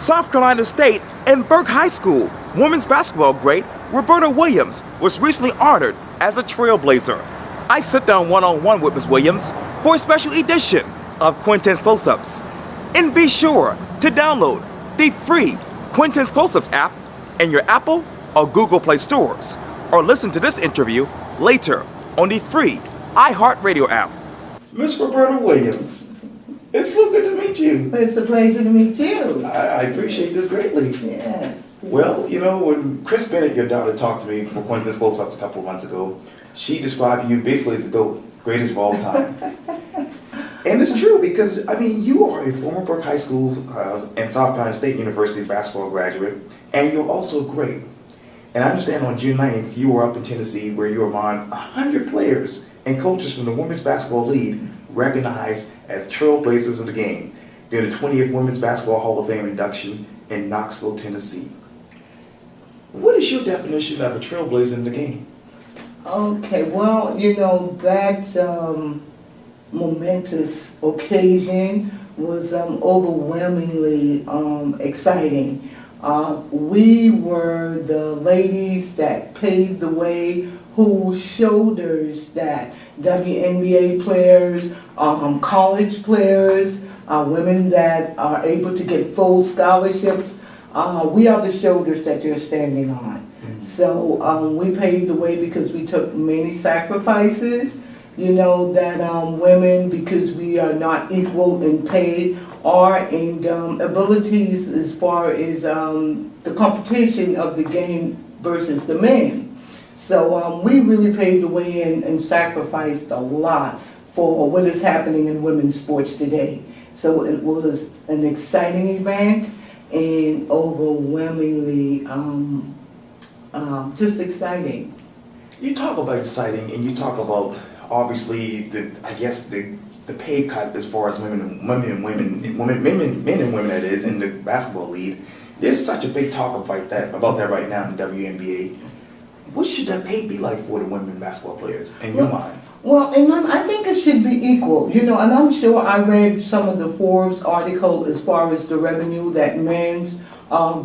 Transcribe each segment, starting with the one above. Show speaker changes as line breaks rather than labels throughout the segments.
South Carolina State and Burke High School women's basketball great Roberta Williams was recently honored as a Trailblazer. I sit down one-on-one with Ms. Williams for a special edition of Quintin's Close-Ups. And be sure to download the free Quintin's Close-Ups app in your Apple or Google Play stores, or listen to this interview later on the free iHeartRadio app. Miss Roberta Williams, it's so good to meet you.
It's a pleasure to meet you.
I appreciate this greatly.
Yes.
Well, you know, when Chris Bennett, your daughter, talked to me for Quintin's Close-Ups a couple of months ago, she described you basically as the GOAT, greatest of all time. And it's true because, I mean, you are a former Burke High School and South Carolina State University basketball graduate, and you're also great. And I understand on June 9th, you were up in Tennessee where you were among 100 players and coaches from the Women's Basketball League recognized as Trailblazers of the game during the 20th Women's Basketball Hall of Fame induction in Knoxville, Tennessee. What is your definition of a Trailblazer in the game?
Okay, well, you know, that momentous occasion was overwhelmingly exciting. We were the ladies that paved the way, whose shoulders that WNBA players, college players, women that are able to get full scholarships, we are the shoulders that they're standing on. So we paved the way because we took many sacrifices, you know, that women, because we are not equal in pay or in abilities as far as the competition of the game versus the men. So we really paved the way and sacrificed a lot for what is happening in women's sports today. So it was an exciting event and overwhelmingly just exciting.
You talk about exciting, and you talk about obviously the pay cut as far as men and women that is in the basketball league. There's such a big talk about that right now in the WNBA. What should that pay be like for the women basketball players in your mind?
Well, and I think it should be equal, you know, and I'm sure I read some of the Forbes article as far as the revenue that men's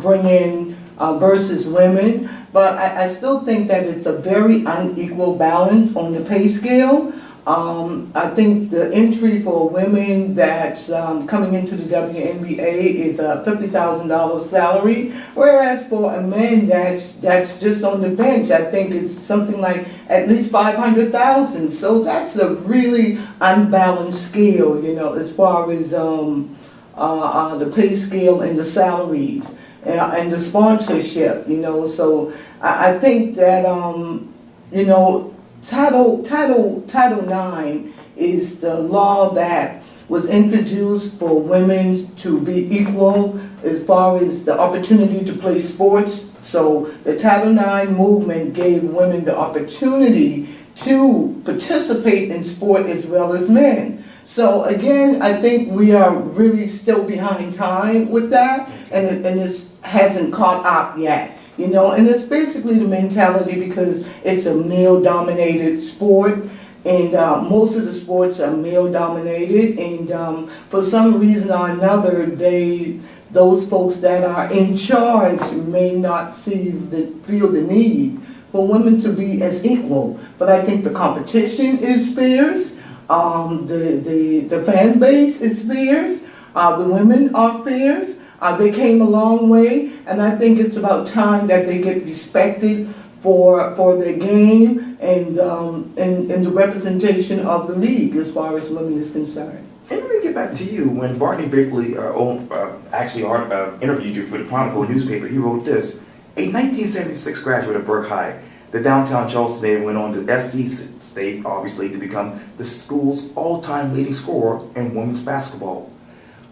bring in versus women, but I still think that it's a very unequal balance on the pay scale. I think the entry for women that's coming into the WNBA is a $50,000 salary, whereas for a man that's just on the bench, I think it's something like at least $500,000. So that's a really unbalanced scale, you know, as far as the pay scale and the salaries and the sponsorship, you know. So I think that you know, Title IX is the law that was introduced for women to be equal as far as the opportunity to play sports. So the Title IX movement gave women the opportunity to participate in sport as well as men. So again, I think we are really still behind time with that, and it hasn't caught up yet. You know, and it's basically the mentality because it's a male-dominated sport, and most of the sports are male-dominated, and for some reason or another, those folks that are in charge may not feel the need for women to be as equal. But I think the competition is fierce, the fan base is fierce, the women are fierce. They came a long way, and I think it's about time that they get respected for their game and the representation of the league as far as women is concerned.
And let me get back to you. When Barney Bickley interviewed you for the Chronicle newspaper, he wrote this: a 1976 graduate of Burke High, the downtown Charleston native went on to SC State, obviously, to become the school's all-time leading scorer in women's basketball.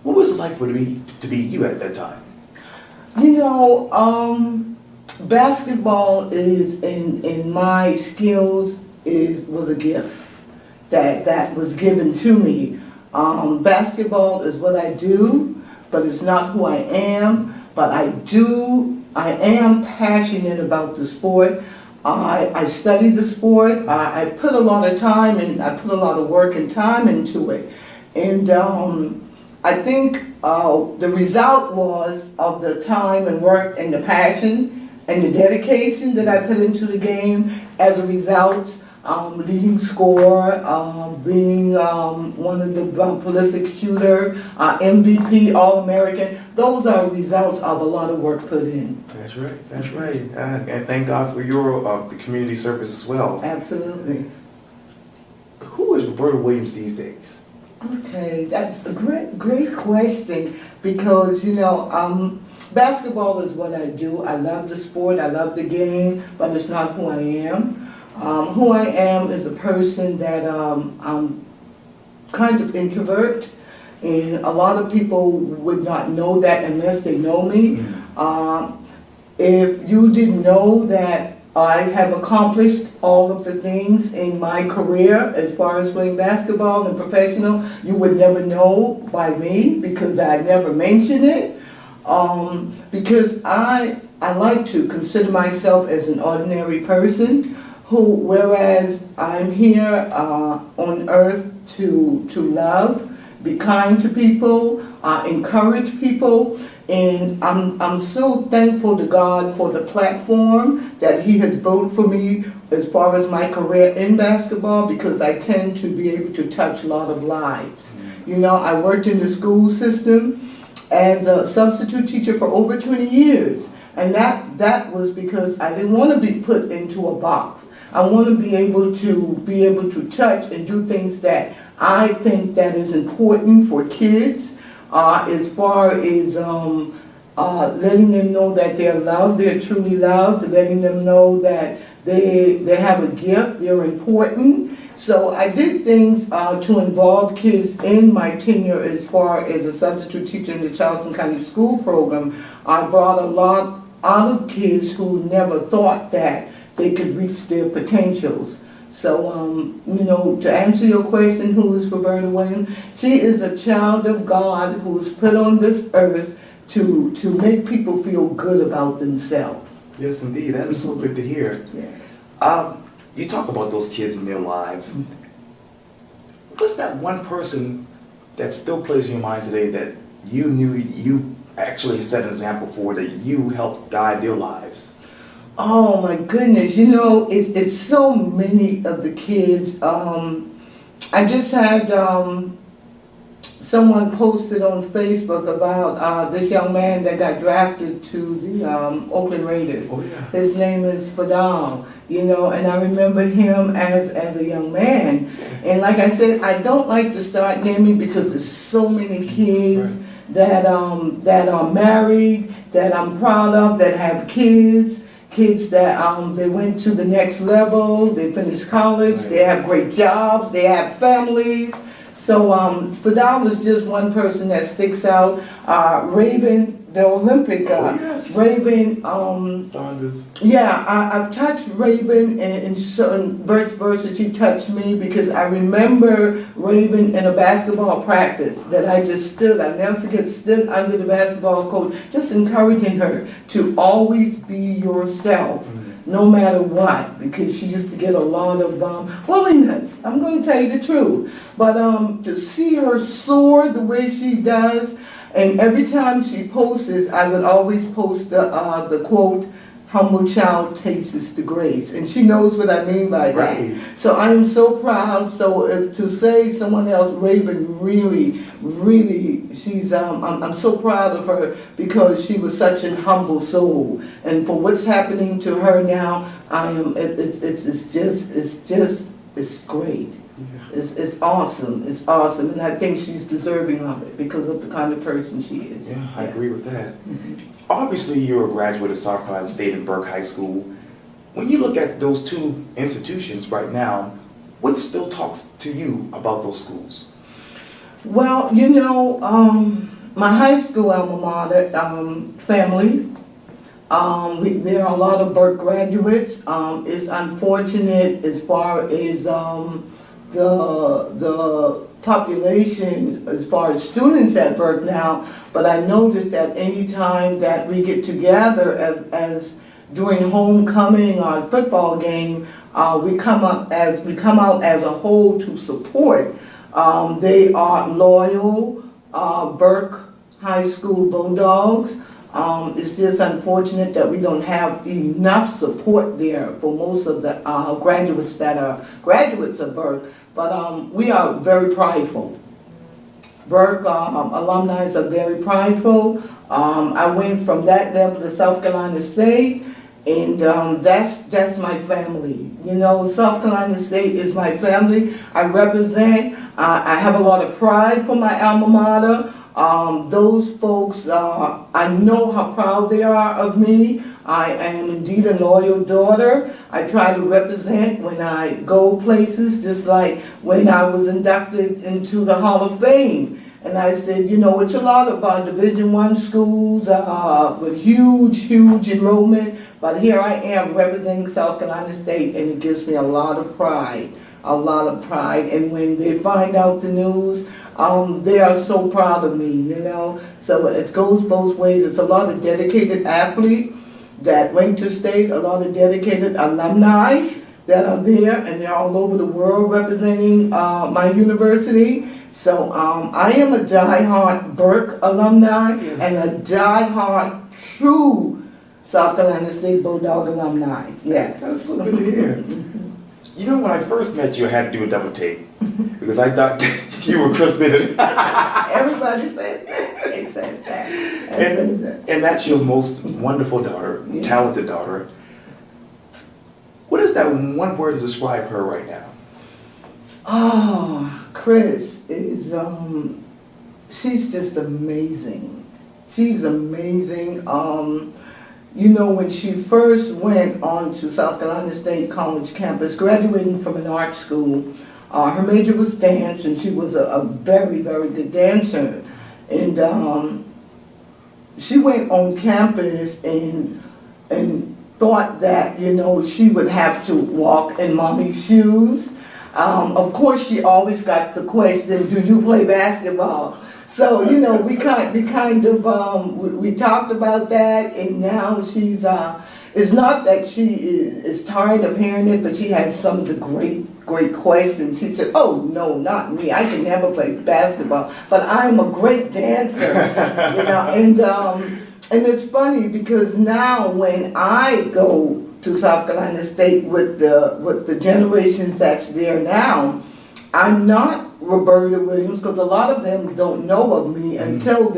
What was it like to be you at that time?
You know, basketball is in my skills was a gift that was given to me. Basketball is what I do, but it's not who I am. But I am passionate about the sport. I study the sport. I put a lot of time and I put a lot of work and time into it. And I think the result was of the time and work and the passion and the dedication that I put into the game. As a result, leading scorer, being one of the prolific shooter, MVP, All-American. Those are a result of a lot of work put in.
That's right, that's right. And thank God for your the community service as well.
Absolutely.
Who is Roberta Williams these days?
Okay, that's a great question, because, you know, basketball is what I do. I love the sport, I love the game, but it's not who I am. Who I am is a person that I'm kind of introvert, and a lot of people would not know that unless they know me. If you didn't know that I have accomplished all of the things in my career as far as playing basketball and professional, you would never know by me, because I never mention it. Because I like to consider myself as an ordinary person who, whereas I'm here on earth to love, be kind to people, encourage people, and I'm so thankful to God for the platform that He has built for me as far as my career in basketball, because I tend to be able to touch a lot of lives. You know, I worked in the school system as a substitute teacher for over 20 years, and that was because I didn't want to be put into a box. I want to be able to touch and do things that I think that is important for kids, as far as letting them know that they're loved, they're truly loved, letting them know that they have a gift, they're important. So I did things to involve kids in my tenure as far as a substitute teacher in the Charleston County School Program. I brought a lot out of kids who never thought that they could reach their potentials. So, you know, to answer your question, who is Roberta Williams? She is a child of God who's put on this earth to make people feel good about themselves.
Yes, indeed. That is so good to hear.
Yes.
You talk about those kids in their lives. What's that one person that still plays in your mind today that you knew you actually set an example for, that you helped guide their lives?
Oh my goodness, you know, it's so many of the kids. I just had someone posted on Facebook about this young man that got drafted to the Oakland Raiders.
Oh, yeah.
His name is Fadal, you know, and I remember him as a young man. And like I said, I don't like to start naming, because there's so many kids that are married, that I'm proud of, that have kids that they went to the next level, they finished college, they have great jobs, they have families. So Fadal is just one person that sticks out. Raven, the Olympic, Raven,
Saunders.
Yeah, I've touched Raven in certain verses. She touched me, because I remember Raven in a basketball practice that I just I never forget, stood under the basketball coach, just encouraging her to always be yourself, no matter what, because she used to get a lot of bulliness. I'm going to tell you the truth. But to see her soar the way she does, and every time she posts, I would always post the quote, "Humble child tastes the grace," and she knows what I mean by that.
Right.
So I am so proud. So to say someone else, Raven, really, she's I'm so proud of her, because she was such a humble soul, and for what's happening to her now, it's great. It's awesome. It's awesome, and I think she's deserving of it because of the kind of person she is.
Yeah, I agree with that. Obviously, you're a graduate of South Carolina State and Burke High School. When you look at those two institutions right now, what still talks to you about those schools?
Well, you know, my high school alma mater, family. There are a lot of Burke graduates. It's unfortunate as far as the population, as far as students at Burke now, but I noticed that any time that we get together as during homecoming or football game, we come out as a whole to support. They are loyal, Burke High School Bulldogs. It's just unfortunate that we don't have enough support there for most of the graduates that are graduates of Burke. But we are very prideful. Burke alumni are very prideful. I went from that level to South Carolina State, and that's my family. You know, South Carolina State is my family. I represent. I have a lot of pride for my alma mater. Those folks, I know how proud they are of me. I am indeed a loyal daughter. I try to represent when I go places, just like when I was inducted into the Hall of Fame. And I said, you know, it's a lot of Division I schools with huge enrollment, but here I am representing South Carolina State, and it gives me a lot of pride. And when they find out the news, they are so proud of me, you know. So it goes both ways. It's a lot of dedicated athletes that went to state, a lot of dedicated alumni that are there, and they're all over the world representing my university. So I am a diehard Burke alumni and a diehard true South Carolina State Bulldog alumni. Yes.
That's so good to hear. You know, when I first met you, I had to do a double take because I thought you were Chris Bennett.
Everybody says that. They say that.
And that's your most wonderful daughter, talented daughter. What is that one word to describe her right now?
Oh, Chris is, she's just amazing. She's amazing. You know, when she first went on to South Carolina State College campus, graduating from an art school, her major was dance, and she was a very good dancer. And she went on campus and thought that, you know, she would have to walk in mommy's shoes. Of course, she always got the question, do you play basketball? So, you know, we talked about that, and now she's, it's not that she is tired of hearing it, but she has some of the great questions. She said, oh, no, not me. I can never play basketball, but I'm a great dancer, you know, and it's funny because now when I go to South Carolina State with the generations that's there now, I'm not Roberta Williams, because a lot of them don't know of me until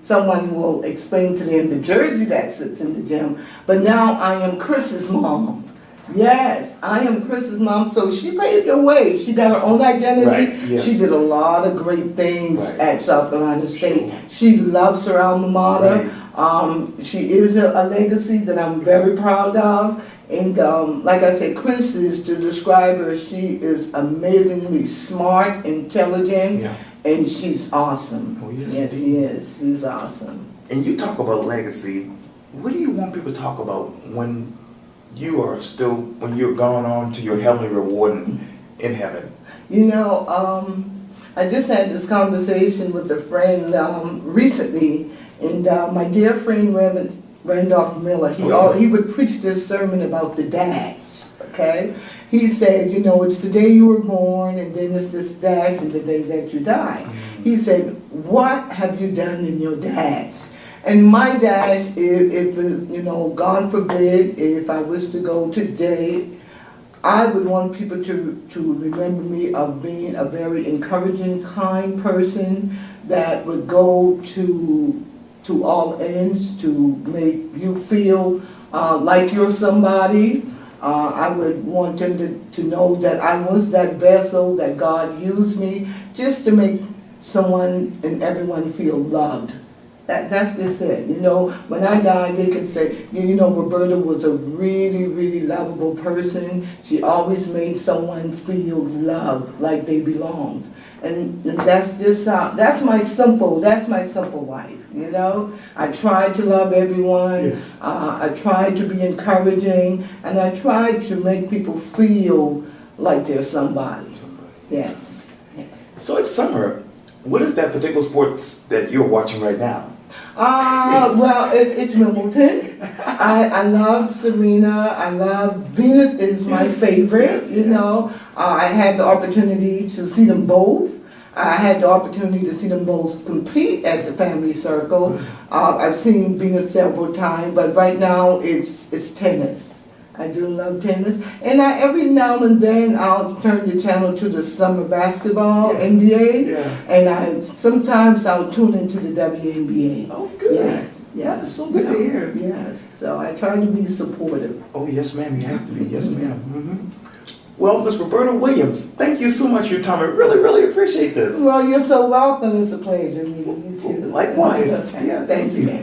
someone will explain to them the jersey that sits in the gym. But now I am Chris's mom. Yes, I am Chris's mom. So she paved the way. She got her own identity.
Right, yes.
She did a lot of great things at South Carolina State.
Sure.
She loves her alma mater.
Right.
She is a legacy that I'm very proud of. And like I said, Chris is, to describe her, she is amazingly smart, intelligent, and she's awesome.
Oh, yes,
yes, she is. She's awesome.
And you talk about legacy. What do you want people to talk about when you're gone on to your heavenly reward in heaven?
You know, I just had this conversation with a friend recently, and my dear friend Reverend Randolph Miller, he would preach this sermon about the dash, okay? He said, you know, it's the day you were born, and then it's this dash, and the day that you die. He said, what have you done in your dash? And my dash, if you know, God forbid, if I was to go today, I would want people to remember me of being a very encouraging, kind person that would go to all ends to make you feel like you're somebody. I would want them to know that I was that vessel, that God used me just to make someone and everyone feel loved. That's just it. You know, when I die, they can say, you know, Roberta was a really lovable person. She always made someone feel loved, like they belonged. And that's just that's my simple life. You know, I try to love everyone.
Yes.
I try to be encouraging, and I try to make people feel like they're somebody. Yes.
So it's summer. What is that particular sports that you're watching right now?
Well, it's Wimbledon. I love Serena. I love Venus is my favorite. You know, I had the opportunity to see them both. I had the opportunity to see them both compete at the Family Circle. I've seen Venus several times, but right now it's tennis. I do love tennis, and every now and then I'll turn the channel to the summer basketball, NBA, and sometimes I'll tune into the WNBA.
Oh, good.
Yes,
Yeah, that's so good to hear.
Yes, so I try to be supportive.
Oh, yes, ma'am, you have to be. Yes, ma'am. Well, Miss Roberta Williams, thank you so much for your time. I really, really appreciate this.
Well, you're so welcome. It's a pleasure meeting you too.
Likewise.
Okay.
Yeah, thank you.